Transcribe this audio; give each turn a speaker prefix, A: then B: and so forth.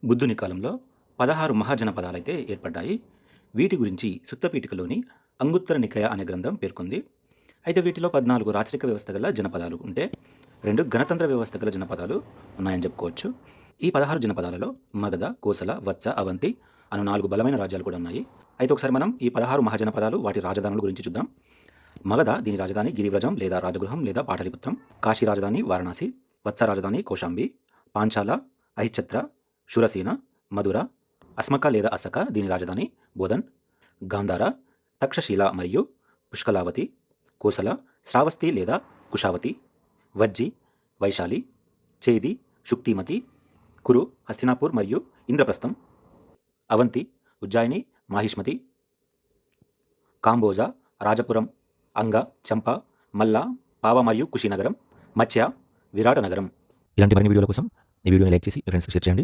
A: బుద్ధుని కాలంలో 16 మహాజనపదాలైతే ఏర్పడ్డాయి. వీటి గురించి సుత్తపీఠికలోని అంగుత్తర నికాయ అనే గ్రంథం పేర్కొంది. అయితే వీటిలో 14 రాచరిక వ్యవస్థ గల జనపదాలు ఉంటే 2 గణతంత్ర వ్యవస్థ గల జనపదాలు ఉన్నాయని చెప్పుకోవచ్చు. ఈ 16 జనపదాలలో మగధ, కోసల, వత్స, అవంతి అను 4 బలమైన రాజ్యాలు కూడా ఉన్నాయి. అయితే ఒకసారి మనం ఈ 16 మహాజనపదాలు వాటి రాజధానుల గురించి చూద్దాం. మగధ దీని రాజధాని గిరివ్రజం లేదా రాజగృహం లేదా పాటలిపుత్రం. కాశీ రాజధాని వారణాసి. వత్స రాజధాని కౌశాంబి. పాంచాల, అహిఛత్ర, శూరసేన, మధుర. అస్మక లేదా అసక దీని రాజధాని బోధన్. గాంధార, తక్షశిల మరియు పుష్కలావతి. కోసల, శ్రావస్తి లేదా కుషావతి. వజ్జి, వైశాలి, చేది, శుక్తిమతి. కురు, హస్తినాపూర్ మరియు ఇంద్రప్రస్థం. అవంతి, ఉజ్జాయిని, మాహిష్మతి. కాంబోజ, రాజపురం, అంగ, చంప, మల్ల, పావ మరియు కుషినగరం. మత్స్య, విరాట నగరం. ఇలాంటి మరిన్ని వీడియోల కోసం ఈ వీడియోని లైక్ చేసి ఫ్రెండ్స్కి షేర్ చేయండి.